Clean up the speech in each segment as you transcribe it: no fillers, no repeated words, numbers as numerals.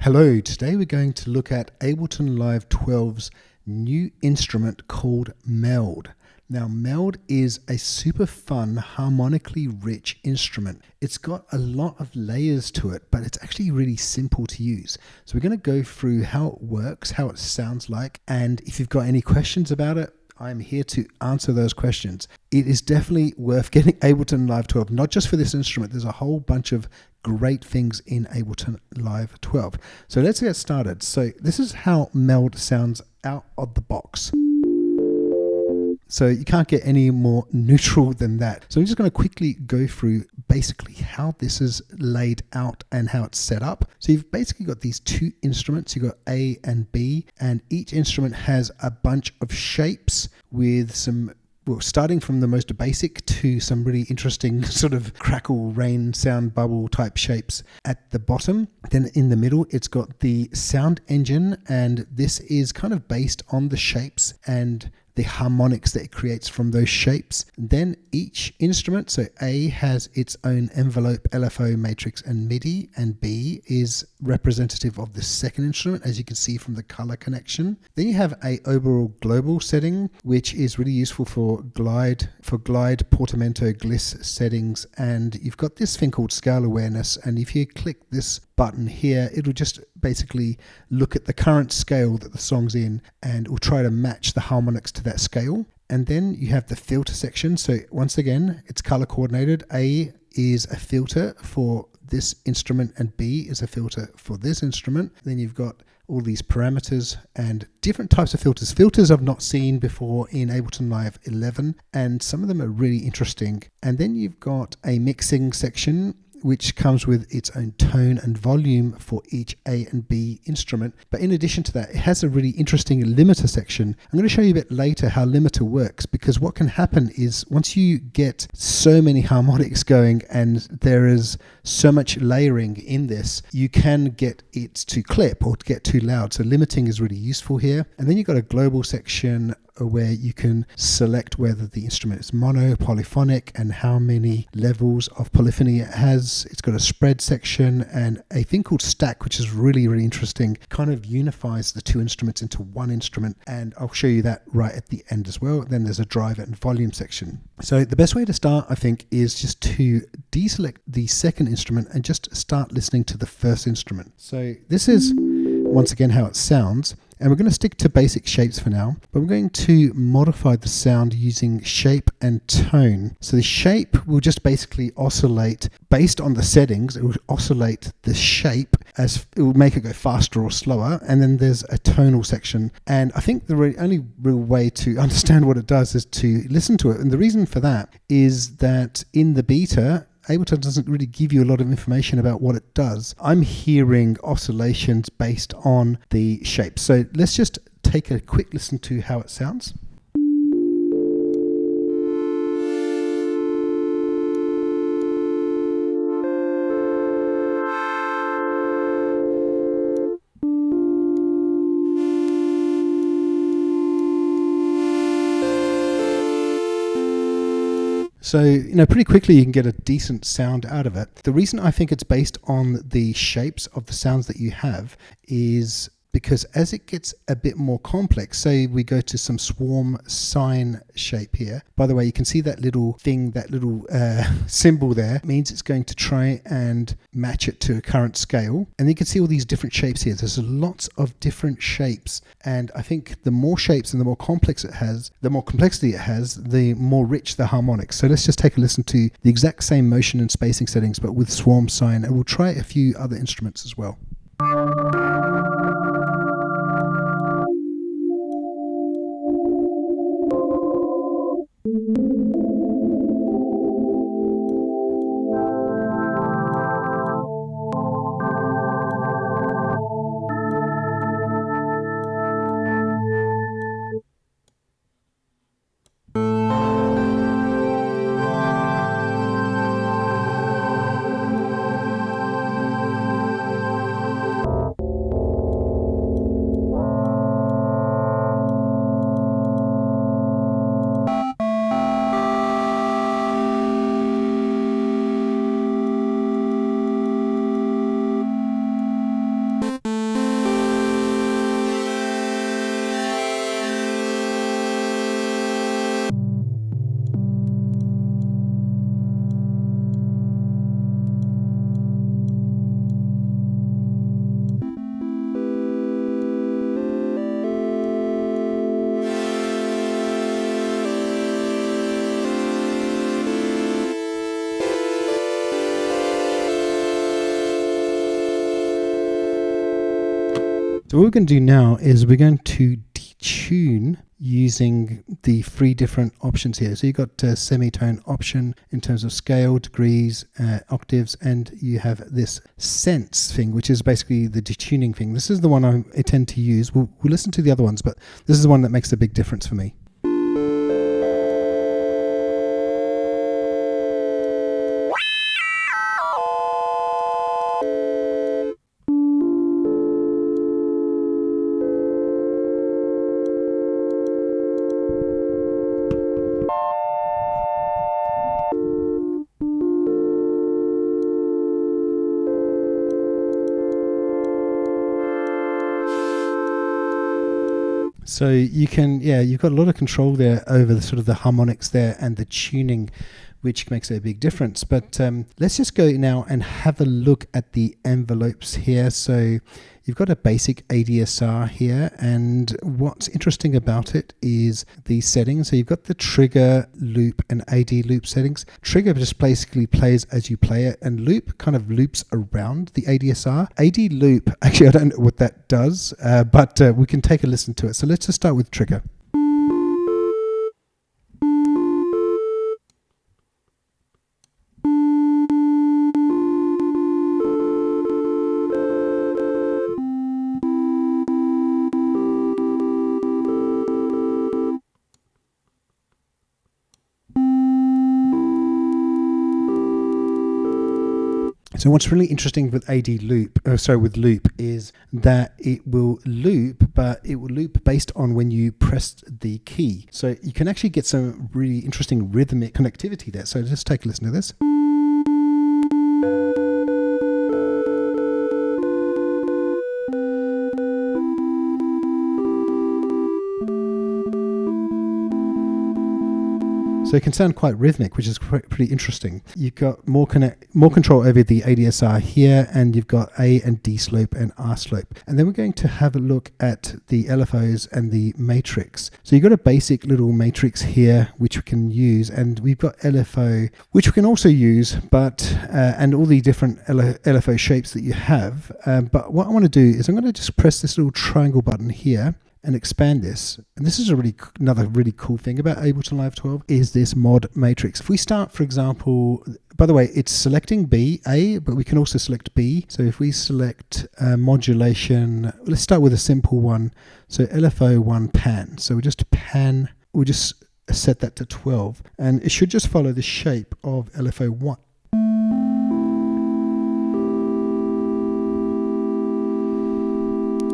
Hello, today we're going to look at Ableton Live 12's new instrument called Meld. Now, Meld is a super fun, harmonically rich instrument. It's got a lot of layers to it, but it's actually really simple to use. So we're going to go through how it works, how it sounds like, and if you've got any questions about it, I'm here to answer those questions. It is definitely worth getting Ableton Live 12, not just for this instrument. There's a whole bunch of great things in Ableton Live 12. So let's get started. So this is how Meld sounds out of the box. So you can't get any more neutral than that. So I'm just going to quickly go through basically how this is laid out and how it's set up. So you've basically got these two instruments. You've got A and B, and each instrument has a bunch of shapes with some, well, starting from the most basic to some really interesting sort of crackle, rain, sound bubble type shapes at the bottom. Then in the middle, it's got the sound engine, and this is kind of based on the shapes and the harmonics that it creates from those shapes. Then each instrument, so A has its own envelope, LFO, matrix, and MIDI, and B is representative of the second instrument, as you can see from the color connection. Then you have a overall global setting, which is really useful for glide, portamento, gliss settings, and you've got this thing called scale awareness, and if you click this button here, it'll just basically look at the current scale that the song's in, and it will try to match the harmonics to that scale. And then you have the filter section. So once again, it's color coordinated. A is a filter for this instrument and B is a filter for this instrument. Then you've got all these parameters and different types of filters. Filters I've not seen before in Ableton Live 11, and some of them are really interesting. And then you've got a mixing section, which comes with its own tone and volume for each A and B instrument. But in addition to that, it has a really interesting limiter section. I'm going to show you a bit later how limiter works, because what can happen is once you get so many harmonics going and there is so much layering in this, you can get it to clip or to get too loud. So limiting is really useful here. And then you've got a global section where you can select whether the instrument is mono, polyphonic, and how many levels of polyphony it has. It's got a spread section and a thing called stack, which is really, really interesting. Kind of unifies the two instruments into one instrument, and I'll show you that right at the end as well. Then there's a driver and volume section. So the best way to start, I think, is just to deselect the second instrument and just start listening to the first instrument. So this is once again how it sounds. And we're going to stick to basic shapes for now, but we're going to modify the sound using shape and tone. So the shape will just basically oscillate based on the settings. It will oscillate the shape as it will make it go faster or slower. And then there's a tonal section. And I think the only real way to understand what it does is to listen to it. And the reason for that is that in the beta, Ableton doesn't really give you a lot of information about what it does. I'm hearing oscillations based on the shape. So let's just take a quick listen to how it sounds. So, pretty quickly you can get a decent sound out of it. The reason I think it's based on the shapes of the sounds that you have is because as it gets a bit more complex, say we go to some swarm sine shape here. By the way, you can see that little thing, that little symbol there, means it's going to try and match it to a current scale. And you can see all these different shapes here. There's lots of different shapes. And I think the more shapes and the more complex it has, the more complexity it has, the more rich the harmonics. So let's just take a listen to the exact same motion and spacing settings, but with swarm sine. And we'll try a few other instruments as well. So what we're going to do now is we're going to detune using the 3 different options here. So you've got a semitone option in terms of scale, degrees, octaves, and you have this sense thing, which is basically the detuning thing. This is the one I tend to use. We'll listen to the other ones, but this is the one that makes a big difference for me. So you can, you've got a lot of control there over the sort of the harmonics there and the tuning, which makes a big difference. But let's just go now and have a look at the envelopes here. So you've got a basic ADSR here, and what's interesting about it is the settings. So you've got the trigger, loop, and AD loop settings. Trigger just basically plays as you play it, and loop kind of loops around the ADSR. AD loop, actually I don't know what that does, but we can take a listen to it. So let's just start with trigger. So what's really interesting with with loop is that it will loop, but it will loop based on when you pressed the key. So you can actually get some really interesting rhythmic connectivity there. So just take a listen to this. So it can sound quite rhythmic, which is pretty interesting. You've got more control over the ADSR here, and you've got A and D slope and R slope. And then we're going to have a look at the LFOs and the matrix. So you've got a basic little matrix here, which we can use, and we've got LFO, which we can also use, but and all the different LFO shapes that you have. But what I want to do is I'm going to just press this little triangle button here and expand this. And this is another really cool thing about Ableton Live 12 is this mod matrix. If we start, for example, by the way, it's selecting A, but we can also select B. So if we select modulation, let's start with a simple one. So LFO1 pan. So we just set that to 12, and it should just follow the shape of LFO1.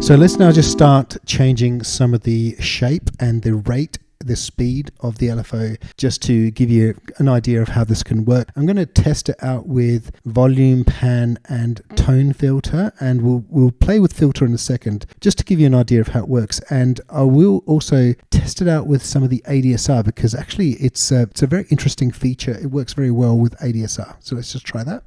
So let's now just start changing some of the shape and the rate, the speed of the LFO, just to give you an idea of how this can work. I'm going to test it out with volume, pan, and tone filter, and we'll play with filter in a second, just to give you an idea of how it works. And I will also test it out with some of the ADSR, because actually it's a very interesting feature. It works very well with ADSR. So let's just try that.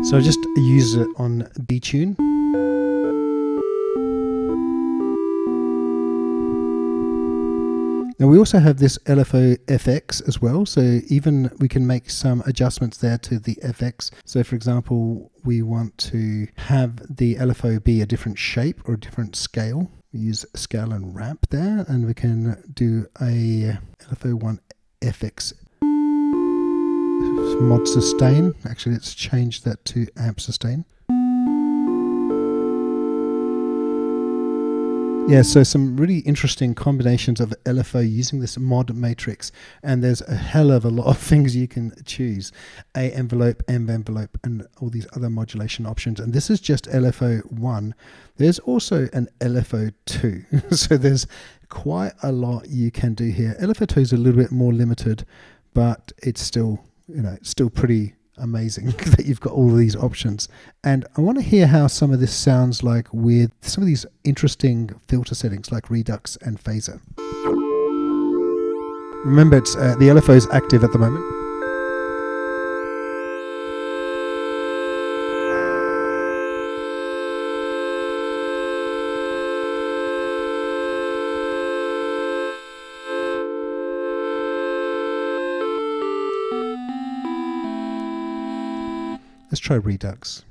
So I'll just use it on detune. Now we also have this LFO FX as well, so even we can make some adjustments there to the FX. So for example, we want to have the LFO be a different shape or a different scale. We use scale and ramp there, and we can do a LFO1 FX mod sustain. Actually, let's change that to amp sustain. Yeah, so some really interesting combinations of LFO using this mod matrix, and there's a hell of a lot of things you can choose. A envelope, M envelope, and all these other modulation options. And this is just LFO1. There's also an LFO2. So there's quite a lot you can do here. LFO2 is a little bit more limited, but it's still, it's still pretty amazing that you've got all of these options. And I want to hear how some of this sounds like with some of these interesting filter settings like Redux and Phaser. Remember, it's the LFO is active at the moment. Let's try Redux.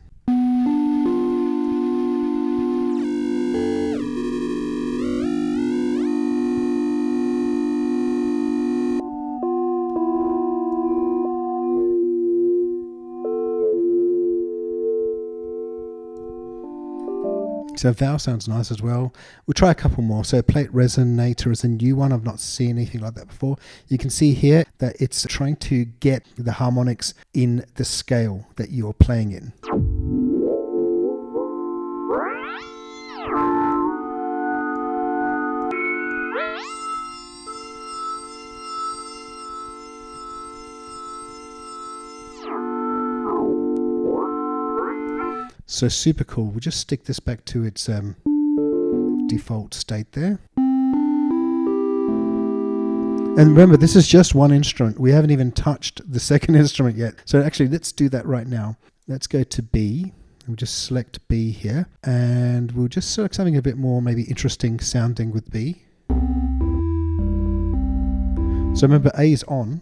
So Val sounds nice as well. We'll try a couple more. So Plate Resonator is a new one. I've not seen anything like that before. You can see here that it's trying to get the harmonics in the scale that you're playing in. So super cool. We'll just stick this back to its default state there. And remember, this is just one instrument. We haven't even touched the second instrument yet. So actually, let's do that right now. Let's go to B. We'll just select B here. And we'll just select something a bit more maybe interesting sounding with B. So remember, A is on.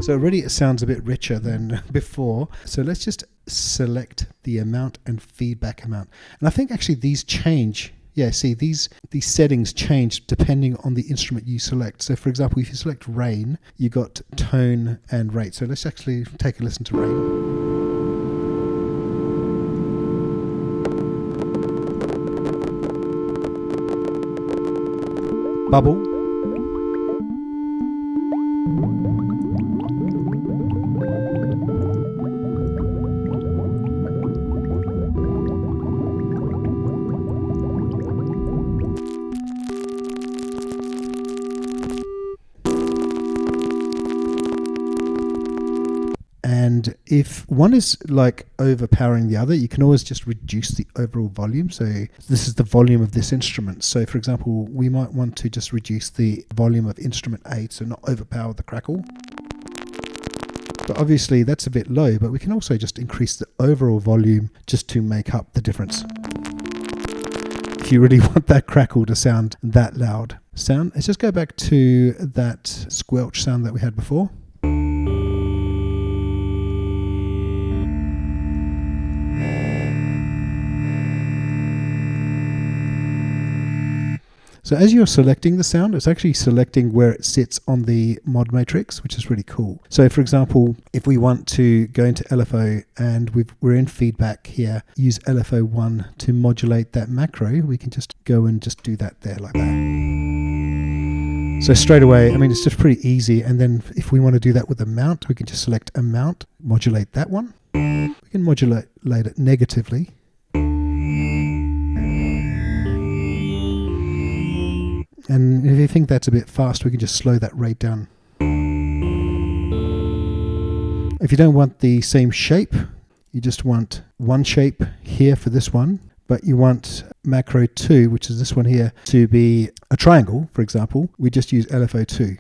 So already it sounds a bit richer than before. So let's just select the amount and feedback amount. And I think actually these change. Yeah, see, these settings change depending on the instrument you select. So for example, if you select rain, you got tone and rate. So let's actually take a listen to rain. Bubble. And if one is like overpowering the other, you can always just reduce the overall volume. So this is the volume of this instrument. So for example, we might want to just reduce the volume of instrument A to not overpower the crackle. But obviously that's a bit low, but we can also just increase the overall volume just to make up the difference. If you really want that crackle to sound that loud. Let's just go back to that squelch sound that we had before. So as you're selecting the sound, it's actually selecting where it sits on the mod matrix, which is really cool. So for example, if we want to go into LFO and we're in feedback here, use LFO1 to modulate that macro, we can just go and just do that there like that. So straight away, I mean, it's just pretty easy. And then if we want to do that with a mount, we can just select a mount, modulate that one. We can modulate it negatively. And if you think that's a bit fast, we can just slow that rate down. If you don't want the same shape, you just want one shape here for this one, but you want macro 2, which is this one here, to be a triangle, for example, we just use LFO2.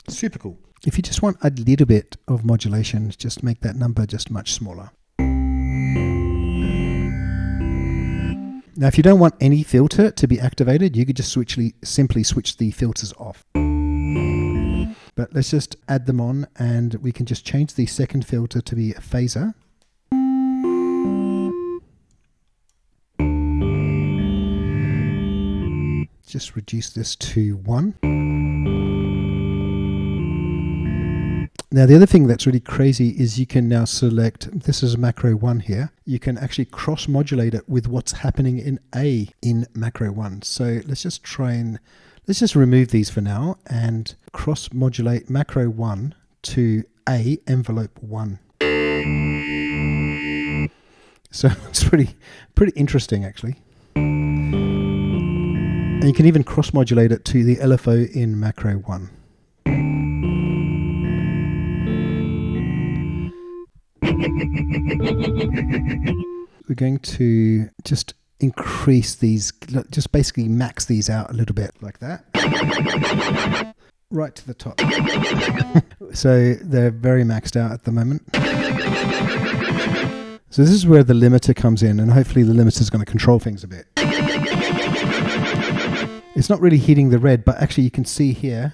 Super cool. If you just want a little bit of modulation, just make that number just much smaller. Now, if you don't want any filter to be activated, you could just simply switch the filters off. But let's just add them on, and we can just change the second filter to be a phaser. Just reduce this to 1. Now, the other thing that's really crazy is you can now select, this is macro 1 here, you can actually cross modulate it with what's happening in A in macro 1. So let's just let's just remove these for now and cross modulate macro 1 to A envelope 1. So it's pretty interesting actually. And you can even cross modulate it to the LFO in macro 1. We're going to just increase these, just basically max these out a little bit like that. Right to the top. So they're very maxed out at the moment. So this is where the limiter comes in, and hopefully the limiter is going to control things a bit. It's not really hitting the red, but actually you can see here,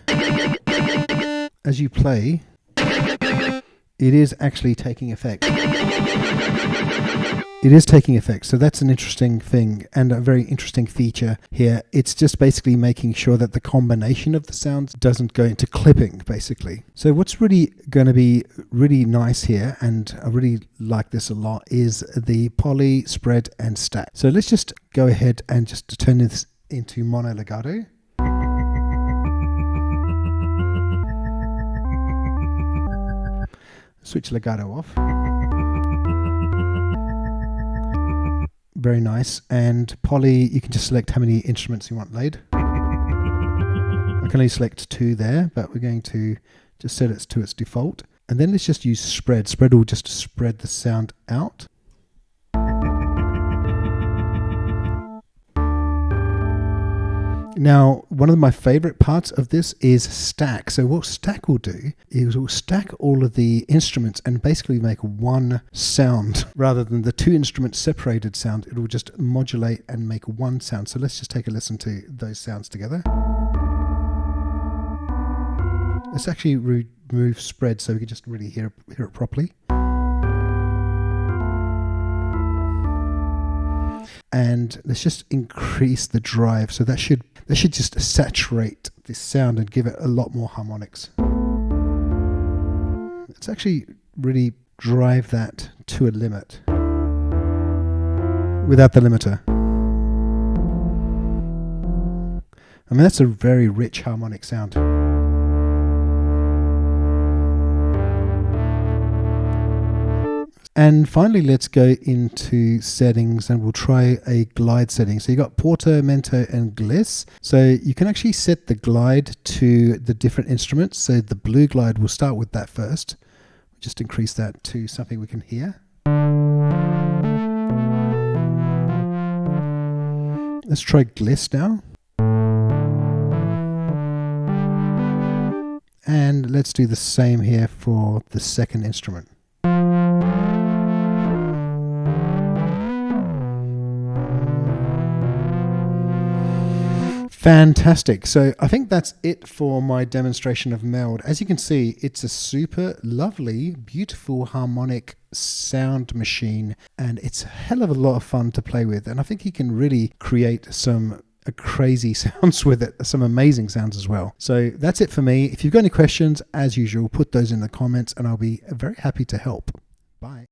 as you play, it is actually taking effect. It is taking effect, so that's an interesting thing and a very interesting feature here. It's just basically making sure that the combination of the sounds doesn't go into clipping, basically. So what's really going to be really nice here, and I really like this a lot, is the poly, spread, and stack. So let's just go ahead and just turn this into mono legato. Switch legato off. Very nice. And poly, you can just select how many instruments you want laid. I can only select 2 there, but we're going to just set it to its default. And then let's just use spread. Spread will just spread the sound out. Now, one of my favorite parts of this is stack. So what stack will do is we'll stack all of the instruments and basically make one sound rather than the 2 instruments separated sound. It will just modulate and make one sound. So let's just take a listen to those sounds together. Let's actually remove spread so we can just really hear it properly. And let's just increase the drive. So that should just saturate this sound and give it a lot more harmonics. Let's actually really drive that to a limit without the limiter. I mean, that's a very rich harmonic sound. And finally, let's go into settings and we'll try a glide setting. So you got Porto, Mento, and Gliss. So you can actually set the glide to the different instruments. So the blue glide, we'll start with that first. Just increase that to something we can hear. Let's try Gliss now. And let's do the same here for the second instrument. Fantastic. So I think that's it for my demonstration of Meld. As you can see, it's a super lovely, beautiful harmonic sound machine, and it's a hell of a lot of fun to play with. And I think you can really create some crazy sounds with it, some amazing sounds as well. So that's it for me. If you've got any questions, as usual, put those in the comments and I'll be very happy to help. Bye.